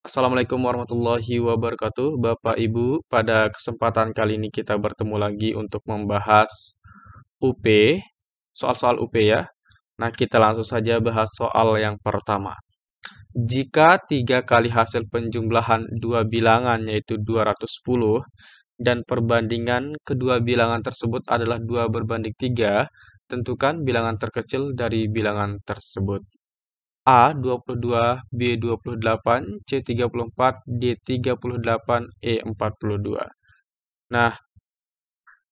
Assalamualaikum warahmatullahi wabarakatuh, Bapak Ibu. Pada kesempatan kali ini kita bertemu lagi untuk membahas UP, soal-soal UP ya. Nah, kita langsung saja bahas soal yang pertama. Jika 3 kali hasil penjumlahan dua bilangan yaitu 210 dan perbandingan kedua bilangan tersebut adalah 2/3, tentukan bilangan terkecil dari bilangan tersebut. A 22, B 28, C 34, D 38, E 42. Nah,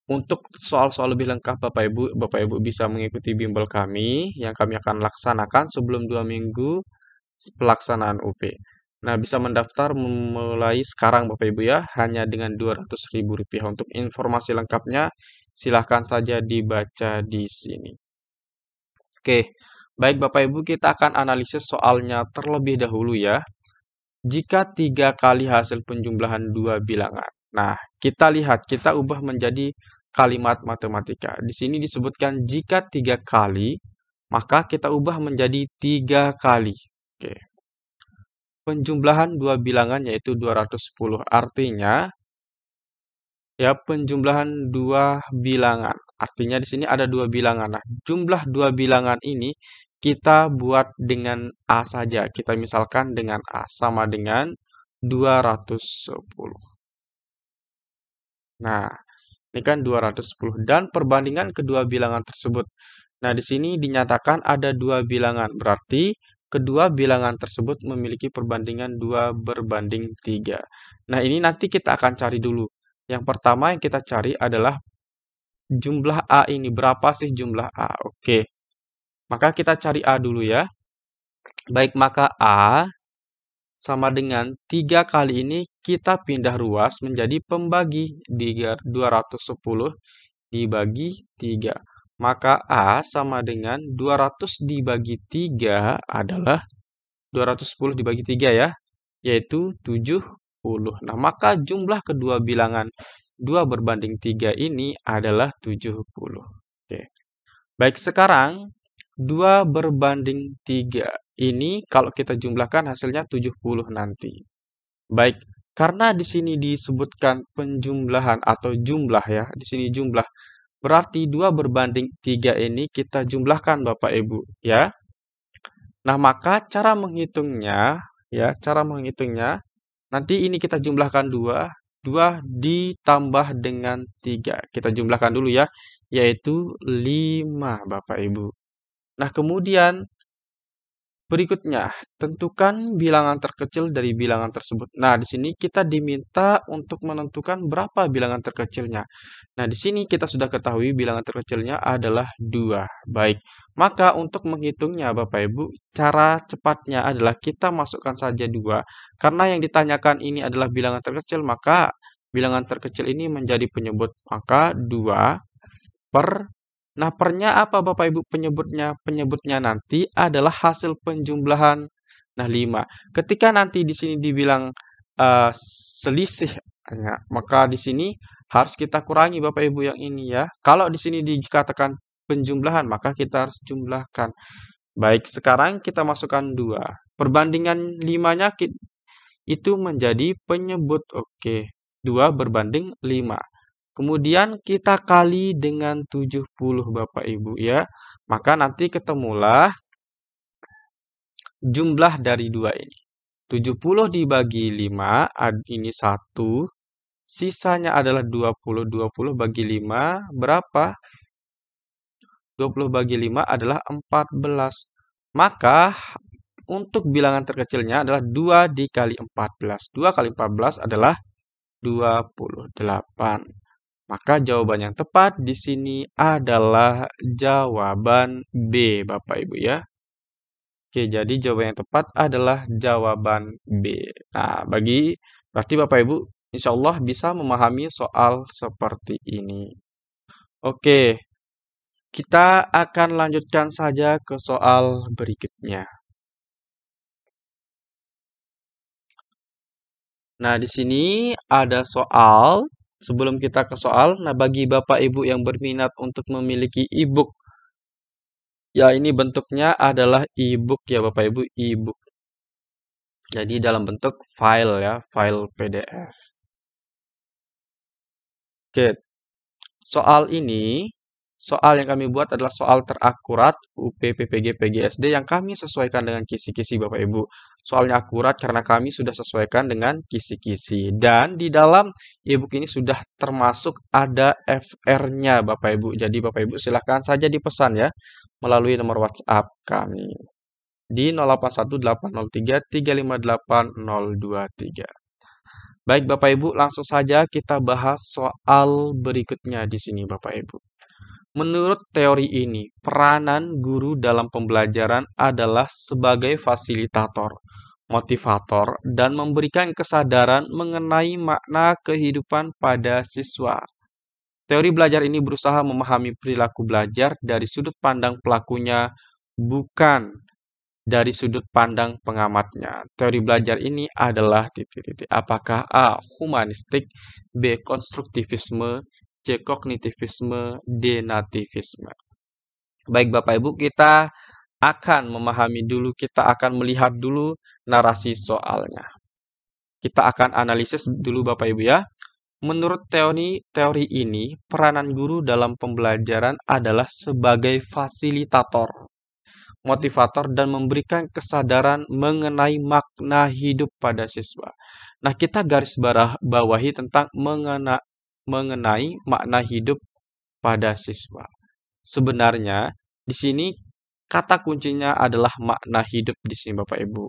untuk soal-soal lebih lengkap Bapak Ibu bisa mengikuti bimbel kami yang kami akan laksanakan sebelum 2 minggu pelaksanaan UP. Nah, bisa mendaftar mulai sekarang Bapak Ibu ya, hanya dengan Rp200.000. Untuk informasi lengkapnya, silahkan saja dibaca di sini. Oke, baik Bapak Ibu, kita akan analisis soalnya terlebih dahulu ya. Jika 3 kali hasil penjumlahan dua bilangan. Nah, kita ubah menjadi kalimat matematika. Di sini disebutkan jika 3 kali, maka kita ubah menjadi 3 kali. Oke. Penjumlahan dua bilangan yaitu 210. Artinya, ya penjumlahan dua bilangan. Artinya di sini ada dua bilangan. Nah, jumlah dua bilangan ini kita buat dengan A saja. Kita misalkan dengan A sama dengan 210. Nah, ini kan 210 dan perbandingan kedua bilangan tersebut. Nah, di sini dinyatakan ada dua bilangan. Berarti kedua bilangan tersebut memiliki perbandingan 2/3. Nah, ini nanti kita akan cari dulu. Yang pertama yang kita cari adalah jumlah A ini. Berapa sih jumlah A? Oke. Maka kita cari A dulu ya. Baik, maka A sama dengan 3 kali ini kita pindah ruas menjadi pembagi. 210 dibagi 3. Maka A sama dengan 200 dibagi 3 adalah 210 dibagi 3 ya, yaitu 70. Nah, maka jumlah kedua bilangan 2/3 ini adalah 70. Oke. Baik, sekarang 2/3 ini kalau kita jumlahkan hasilnya 70 nanti. Baik, karena di sini disebutkan penjumlahan atau jumlah ya, di sini jumlah. Berarti 2/3 ini kita jumlahkan Bapak Ibu ya. Nah, maka cara menghitungnya nanti ini kita jumlahkan 2 ditambah dengan 3. Kita jumlahkan dulu ya, yaitu 5 Bapak Ibu. Nah, kemudian berikutnya, tentukan bilangan terkecil dari bilangan tersebut. Nah, di sini kita diminta untuk menentukan berapa bilangan terkecilnya. Nah, di sini kita sudah ketahui bilangan terkecilnya adalah 2. Baik, maka untuk menghitungnya Bapak Ibu, cara cepatnya adalah kita masukkan saja 2. Karena yang ditanyakan ini adalah bilangan terkecil, maka bilangan terkecil ini menjadi penyebut. Maka 2 per. Nah, pernya apa Bapak Ibu penyebutnya? Penyebutnya nanti adalah hasil penjumlahan. Nah, 5. Ketika nanti di sini dibilang selisih, ya, maka di sini harus kita kurangi Bapak Ibu yang ini ya. Kalau di sini dikatakan penjumlahan, maka kita harus jumlahkan. Baik, sekarang kita masukkan 2. Perbandingan 5-nya itu menjadi penyebut. Oke, 2/5. Kemudian kita kali dengan 70 Bapak Ibu ya. Maka nanti ketemulah jumlah dari 2 ini. 70 dibagi 5, ini 1. Sisanya adalah 20. 20 bagi 5 berapa? 20 bagi 5 adalah 14. Maka untuk bilangan terkecilnya adalah 2 dikali 14. 2 kali 14 adalah 28. Maka jawaban yang tepat di sini adalah jawaban B, Bapak Ibu ya. Oke, jadi jawaban yang tepat adalah jawaban B. Nah, berarti Bapak Ibu insya Allah bisa memahami soal seperti ini. Oke, kita akan lanjutkan saja ke soal berikutnya. Nah, di sini ada soal. Sebelum kita ke soal, nah bagi Bapak Ibu yang berminat untuk memiliki e-book, ya ini bentuknya adalah e-book ya Bapak Ibu, e-book. Jadi dalam bentuk file ya, file PDF. Oke, soal yang kami buat adalah soal terakurat UP PPG PGSD yang kami sesuaikan dengan kisi-kisi Bapak Ibu. Soalnya akurat karena kami sudah sesuaikan dengan kisi-kisi. Dan di dalam e-book ini sudah termasuk ada FR-nya Bapak Ibu. Jadi Bapak Ibu silahkan saja dipesan ya melalui nomor WhatsApp kami di 081803358023. Baik Bapak Ibu, langsung saja kita bahas soal berikutnya di sini Bapak Ibu. Menurut teori ini, peranan guru dalam pembelajaran adalah sebagai fasilitator, motivator, dan memberikan kesadaran mengenai makna kehidupan pada siswa. Teori belajar ini berusaha memahami perilaku belajar dari sudut pandang pelakunya, bukan dari sudut pandang pengamatnya. Teori belajar ini adalah titik-titik. Apakah A. Humanistik, B. Konstruktivisme, C. Kognitivisme, D. Nativisme. Baik Bapak Ibu, kita akan memahami dulu, kita akan melihat dulu narasi soalnya. Kita akan analisis dulu Bapak Ibu ya. Menurut teori ini, peranan guru dalam pembelajaran adalah sebagai fasilitator, motivator, dan memberikan kesadaran mengenai makna hidup pada siswa. Nah, kita garis bawahi tentang mengenai makna hidup pada siswa. Sebenarnya, di sini kata kuncinya adalah makna hidup di sini Bapak Ibu.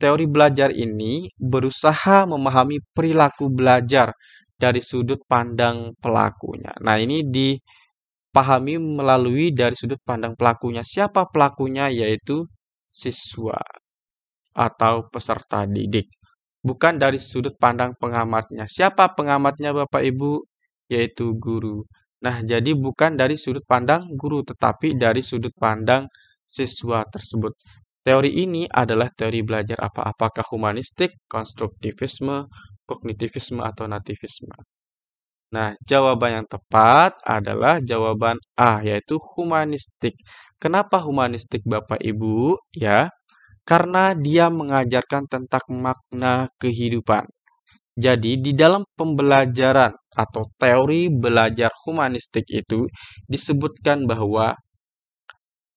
Teori belajar ini berusaha memahami perilaku belajar dari sudut pandang pelakunya. Nah, ini dipahami melalui dari sudut pandang pelakunya. Siapa pelakunya? Yaitu siswa atau peserta didik. Bukan dari sudut pandang pengamatnya. Siapa pengamatnya Bapak Ibu? Yaitu guru. Nah, jadi bukan dari sudut pandang guru, tetapi dari sudut pandang siswa tersebut. Teori ini adalah teori belajar apa? Apakah humanistik, konstruktivisme, kognitivisme, atau nativisme? Nah, jawaban yang tepat adalah jawaban A, yaitu humanistik. Kenapa humanistik Bapak Ibu? Ya, karena dia mengajarkan tentang makna kehidupan. Jadi, di dalam pembelajaran atau teori belajar humanistik itu disebutkan bahwa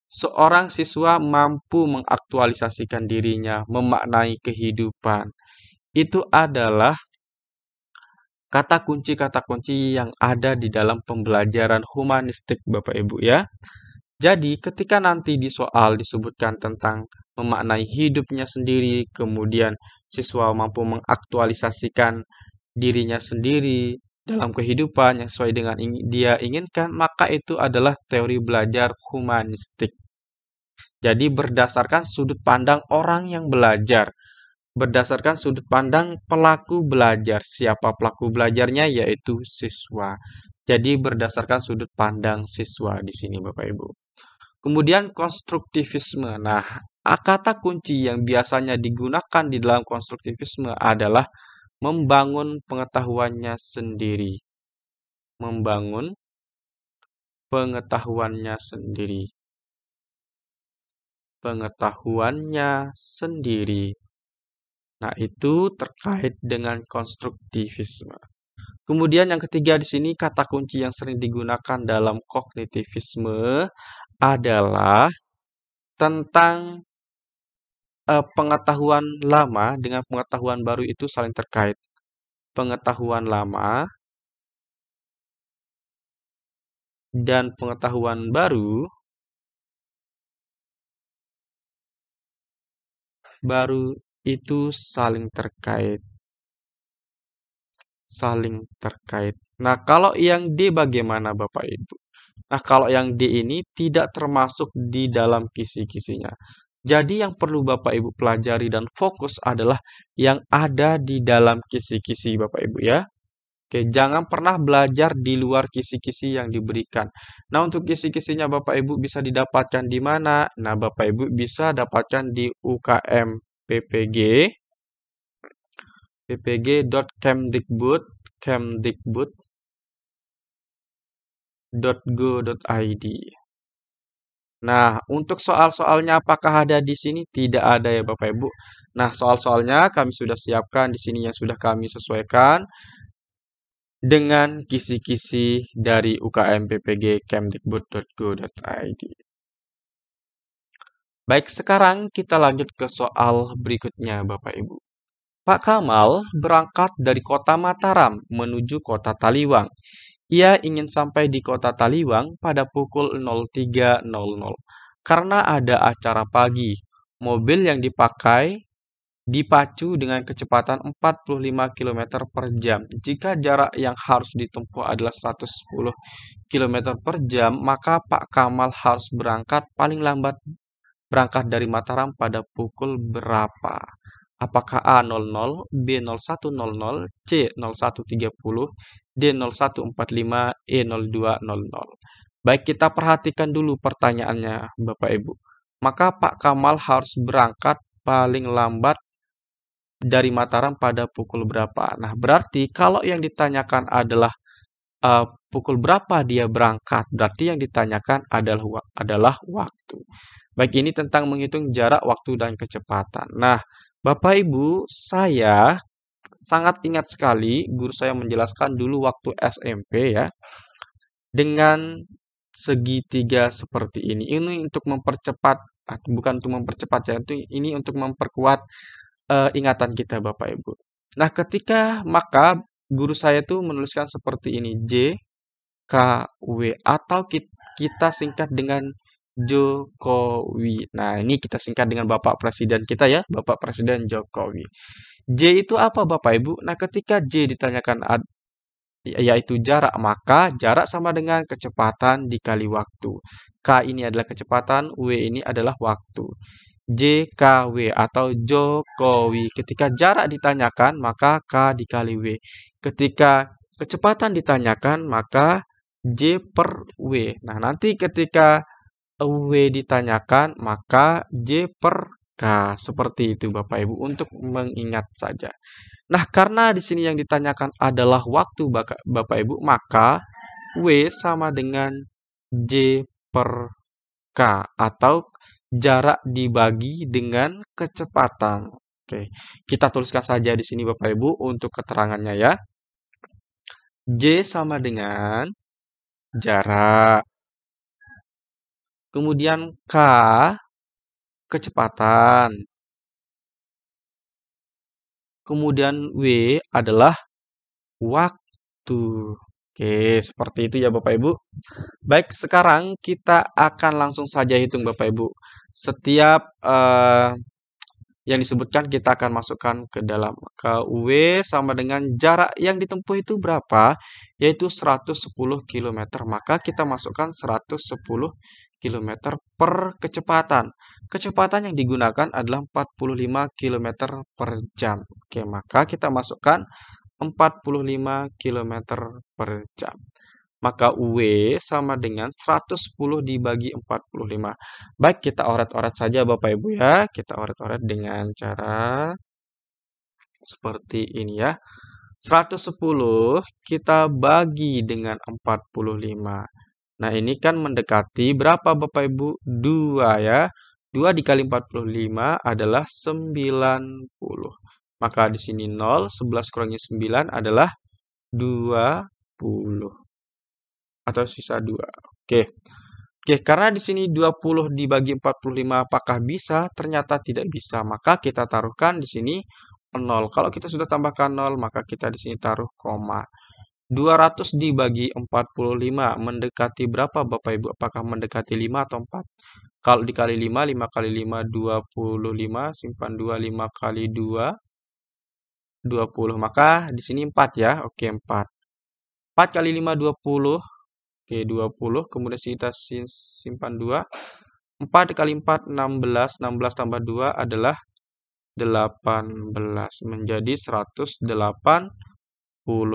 seorang siswa mampu mengaktualisasikan dirinya, memaknai kehidupan. Itu adalah kata kunci yang ada di dalam pembelajaran humanistik Bapak Ibu ya. Jadi, ketika nanti di soal disebutkan tentang memaknai hidupnya sendiri, kemudian siswa mampu mengaktualisasikan dirinya sendiri dalam kehidupan yang sesuai dengan dia inginkan, maka itu adalah teori belajar humanistik. Jadi, berdasarkan sudut pandang orang yang belajar, berdasarkan sudut pandang pelaku belajar. Siapa pelaku belajarnya? Yaitu siswa. Jadi, berdasarkan sudut pandang siswa di sini, Bapak Ibu. Kemudian konstruktivisme. Nah, kata kunci yang biasanya digunakan di dalam konstruktivisme adalah membangun pengetahuannya sendiri. Membangun pengetahuannya sendiri. Pengetahuannya sendiri. Nah, itu terkait dengan konstruktivisme. Kemudian yang ketiga di sini kata kunci yang sering digunakan dalam kognitivisme adalah tentang pengetahuan lama dengan pengetahuan baru itu saling terkait. Pengetahuan lama dan pengetahuan baru itu saling terkait. Saling terkait. Nah, kalau yang D bagaimana Bapak Ibu? Nah, kalau yang D ini tidak termasuk di dalam kisi-kisinya. Jadi yang perlu Bapak Ibu pelajari dan fokus adalah yang ada di dalam kisi-kisi Bapak Ibu ya. Oke, jangan pernah belajar di luar kisi-kisi yang diberikan. Nah, untuk kisi-kisinya Bapak Ibu bisa didapatkan di mana? Nah, Bapak Ibu bisa dapatkan di UKM PPG ppg.kemdikbud.go.id. Nah, untuk soal-soalnya apakah ada di sini? Tidak ada ya Bapak Ibu. Nah, soal-soalnya kami sudah siapkan di sini yang sudah kami sesuaikan dengan kisi-kisi dari UKM PPG Kemdikbud.go.id. Baik, sekarang kita lanjut ke soal berikutnya Bapak Ibu. Pak Kamal berangkat dari kota Mataram menuju kota Taliwang. Ia ingin sampai di kota Taliwang pada pukul 03.00. Karena ada acara pagi, mobil yang dipakai dipacu dengan kecepatan 45 km per jam. Jika jarak yang harus ditempuh adalah 110 km per jam, maka Pak Kamal harus berangkat paling lambat berangkat dari Mataram pada pukul berapa? Apakah A00, B0100, C0130, D0145, E0200? Baik, kita perhatikan dulu pertanyaannya, Bapak Ibu. Maka Pak Kamal harus berangkat paling lambat dari Mataram pada pukul berapa? Nah, berarti kalau yang ditanyakan adalah pukul berapa dia berangkat, berarti yang ditanyakan adalah waktu. Baik, ini tentang menghitung jarak, waktu, dan kecepatan. Nah, Bapak Ibu, saya sangat ingat sekali guru saya menjelaskan dulu waktu SMP ya, dengan segitiga seperti ini. Ini untuk mempercepat, bukan untuk mempercepat ya, ini untuk memperkuat ingatan kita Bapak Ibu. Nah, maka guru saya tuh menuliskan seperti ini, JKW atau kita singkat dengan Jokowi. Nah, ini kita singkat dengan Bapak Presiden kita ya, Bapak Presiden Jokowi. J itu apa Bapak Ibu? Nah, ketika J ditanyakan yaitu jarak, maka jarak sama dengan kecepatan dikali waktu. K ini adalah kecepatan, W ini adalah waktu. JKW atau Jokowi. Ketika jarak ditanyakan, maka K dikali W. Ketika kecepatan ditanyakan, maka J per W. Nah, nanti ketika W ditanyakan, maka J per K. Seperti itu Bapak Ibu untuk mengingat saja. Nah, karena di sini yang ditanyakan adalah waktu Bapak Ibu, maka W sama dengan J per K atau jarak dibagi dengan kecepatan. Oke, kita tuliskan saja di sini Bapak Ibu untuk keterangannya ya. J sama dengan jarak. Kemudian K kecepatan. Kemudian W adalah waktu. Oke, seperti itu ya Bapak Ibu. Baik, sekarang kita akan langsung saja hitung Bapak Ibu. Setiap yang disebutkan kita akan masukkan ke dalam. W sama dengan jarak yang ditempuh itu berapa? Yaitu 110 km. Maka kita masukkan 110 km per kecepatan. Kecepatan yang digunakan adalah 45 km per jam. Oke, maka kita masukkan 45 km per jam. Maka W sama dengan 110 dibagi 45. Baik, kita oret-oret saja Bapak Ibu ya. Kita oret-oret dengan cara seperti ini ya. 110 kita bagi dengan 45. Nah, ini kan mendekati berapa Bapak Ibu? 2 ya. 2 dikali 45 adalah 90. Maka di sini 0, 11 kurangi 9 adalah 20. Atau sisa 2. Oke. Oke, karena di sini 20 dibagi 45 apakah bisa? Ternyata tidak bisa. Maka kita taruhkan di sini 0. Kalau kita sudah tambahkan 0, maka kita di sini taruh koma. 200 dibagi 45 mendekati berapa Bapak Ibu? Apakah mendekati 5 atau 4? Kalau dikali 5, 5 kali 5, 25. Simpan 2, 5 kali 2, 20. Maka di sini 4 ya. Oke, 4. 4 kali 5, 20. Oke, 20. Kemudian kita simpan 2. 4 kali 4, 16. 16 tambah 2 adalah 18. Menjadi 180.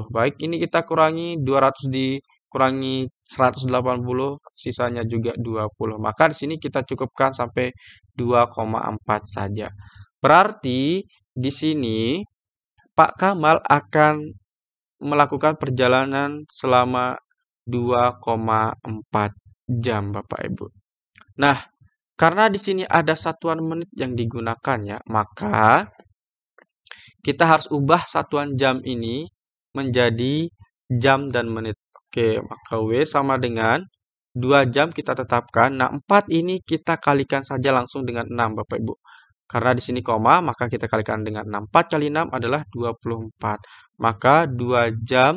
Baik, ini kita kurangi 200 dikurangi 180, sisanya juga 20. Maka di sini kita cukupkan sampai 2,4 saja. Berarti di sini Pak Kamal akan melakukan perjalanan selama 2,4 jam Bapak Ibu. Nah, karena di sini ada satuan menit yang digunakan ya, maka kita harus ubah satuan jam ini menjadi jam dan menit. Oke, maka W sama dengan 2 jam kita tetapkan. Nah, 4 ini kita kalikan saja langsung dengan 6, Bapak Ibu. Karena di sini koma, maka kita kalikan dengan 6. 4 kali 6 adalah 24. Maka 2 jam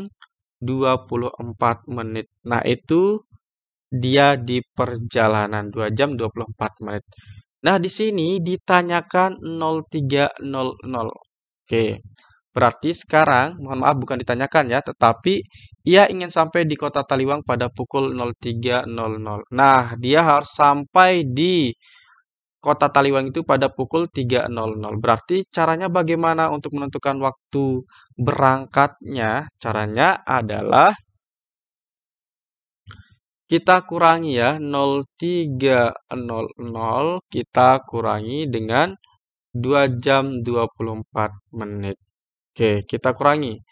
24 menit. Nah, itu dia di perjalanan 2 jam 24 menit. Nah, di sini ditanyakan 03.00. Oke. Berarti sekarang, mohon maaf bukan ditanyakan ya, tetapi ia ingin sampai di kota Taliwang pada pukul 03.00. Nah, dia harus sampai di kota Taliwang itu pada pukul 3.00. Berarti caranya bagaimana untuk menentukan waktu berangkatnya? Caranya adalah kita kurangi ya, 03.00 kita kurangi dengan 2 jam 24 menit. Oke, kita kurangi.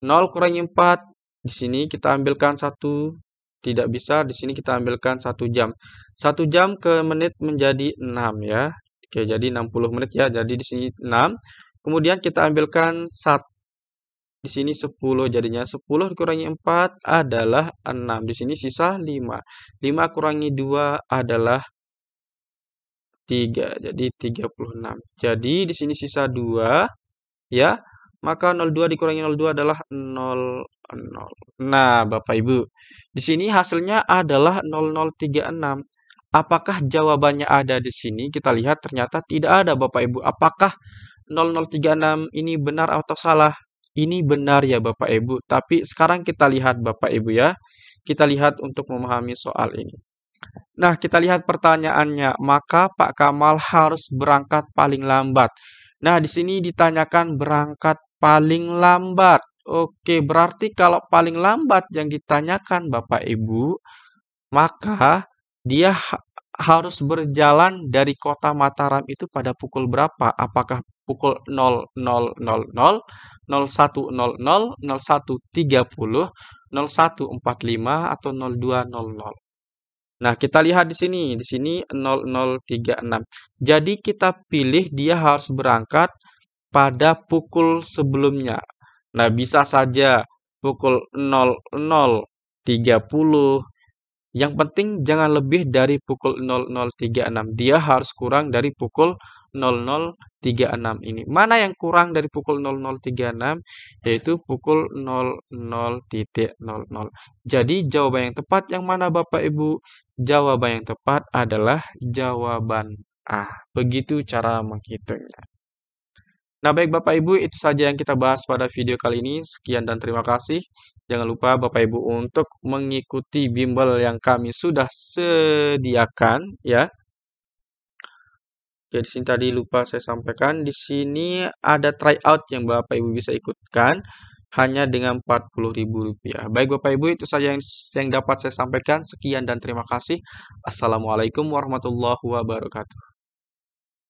0 kurangi 4, di sini kita ambilkan 1, tidak bisa, di sini kita ambilkan 1 jam. 1 jam ke menit menjadi 6 ya. Oke, jadi 60 menit ya, jadi di sini 6. Kemudian kita ambilkan 1, di sini 10 jadinya. 10 dikurangi 4 adalah 6. Di sini sisa 5. 5 kurangi 2 adalah 3, jadi 36. Jadi di sini sisa 2 ya. Maka 02 dikurangi 02 adalah 00. Nah, Bapak Ibu, di sini hasilnya adalah 0036. Apakah jawabannya ada di sini? Kita lihat ternyata tidak ada, Bapak Ibu. Apakah 0036 ini benar atau salah? Ini benar ya, Bapak Ibu. Tapi sekarang kita lihat, Bapak Ibu ya. Kita lihat untuk memahami soal ini. Nah, kita lihat pertanyaannya. Maka Pak Kamal harus berangkat paling lambat. Nah, di sini ditanyakan berangkat paling lambat. Oke, berarti kalau paling lambat yang ditanyakan Bapak Ibu, maka dia harus berjalan dari kota Mataram itu pada pukul berapa? Apakah pukul 00.00, 01.00, 01.30, 01.45, atau 02.00? Nah, kita lihat di sini 0036. Jadi kita pilih dia harus berangkat pada pukul sebelumnya. Nah, bisa saja pukul 00.30. Yang penting jangan lebih dari pukul 0036. Dia harus kurang dari pukul 0036 ini. Mana yang kurang dari pukul 0036? Yaitu pukul 00.00. Jadi jawaban yang tepat yang mana Bapak Ibu? Jawaban yang tepat adalah jawaban A. Begitu cara menghitungnya. Nah, baik Bapak Ibu, itu saja yang kita bahas pada video kali ini. Sekian dan terima kasih. Jangan lupa Bapak Ibu untuk mengikuti bimbel yang kami sudah sediakan ya. Oke, di sini tadi lupa saya sampaikan. Di sini ada tryout yang Bapak Ibu bisa ikutkan hanya dengan Rp40.000. Baik Bapak Ibu, itu saja yang dapat saya sampaikan. Sekian dan terima kasih. Assalamualaikum warahmatullahi wabarakatuh.